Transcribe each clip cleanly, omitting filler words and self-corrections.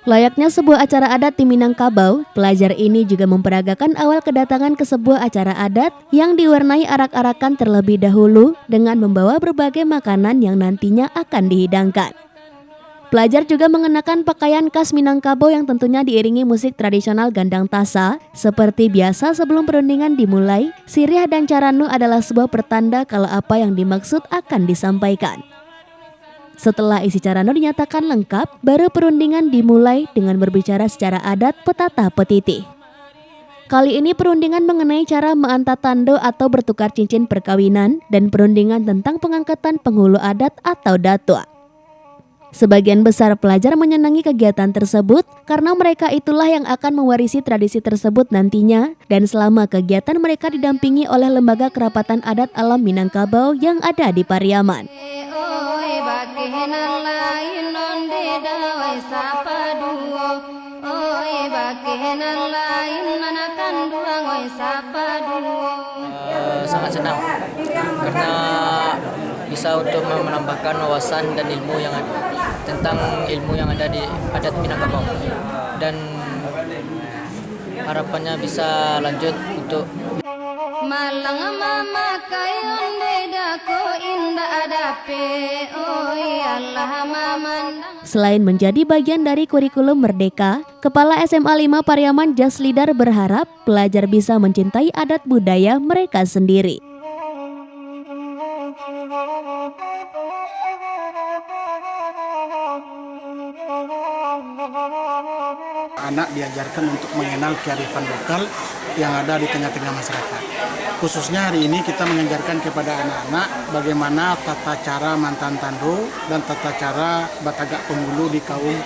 Layaknya sebuah acara adat di Minangkabau, pelajar ini juga memperagakan awal kedatangan ke sebuah acara adat yang diwarnai arak-arakan terlebih dahulu dengan membawa berbagai makanan yang nantinya akan dihidangkan. Pelajar juga mengenakan pakaian khas Minangkabau yang tentunya diiringi musik tradisional gandang tasa. Seperti biasa sebelum perundingan dimulai, sirih dan caranu adalah sebuah pertanda kalau apa yang dimaksud akan disampaikan. Setelah isi carano dinyatakan lengkap, baru perundingan dimulai dengan berbicara secara adat petata petitih. Kali ini perundingan mengenai cara meantat tando atau bertukar cincin perkawinan dan perundingan tentang pengangkatan penghulu adat atau datua. Sebagian besar pelajar menyenangi kegiatan tersebut karena mereka itulah yang akan mewarisi tradisi tersebut nantinya, dan selama kegiatan mereka didampingi oleh Lembaga Kerapatan Adat Alam Minangkabau yang ada di Pariaman. Sangat senang karena bisa untuk menambahkan wawasan dan ilmu yang ada tentang ilmu yang ada di adat Minangkabau, dan harapannya bisa lanjut untuk Selain menjadi bagian dari kurikulum Merdeka, Kepala SMA 5 Pariaman Jaslidar berharap pelajar bisa mencintai adat budaya mereka sendiri. Anak diajarkan untuk mengenal kearifan lokal yang ada di tengah-tengah masyarakat. Khususnya hari ini kita mengajarkan kepada anak-anak bagaimana tata cara mantan tando dan tata cara batagak penghulu di kaum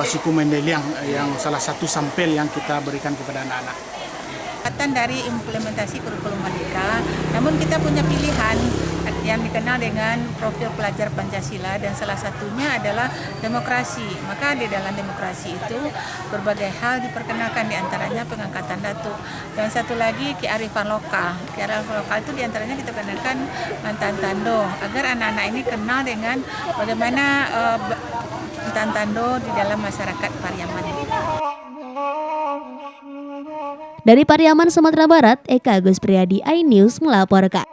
suku Mendeliang, yang salah satu sampel yang kita berikan kepada anak-anak. Dari implementasi kurikulum Merdeka, namun kita punya pilihan yang dikenal dengan profil pelajar Pancasila, dan salah satunya adalah demokrasi. Maka di dalam demokrasi itu berbagai hal diperkenalkan, diantaranya pengangkatan datuk, dan satu lagi kearifan lokal. Kearifan lokal itu diantaranya kita kenalkan mantan tando, agar anak-anak ini kenal dengan bagaimana mantan tando di dalam masyarakat Pariaman. Dari Pariaman, Sumatera Barat, Eka Agus Priyadi, iNews melaporkan.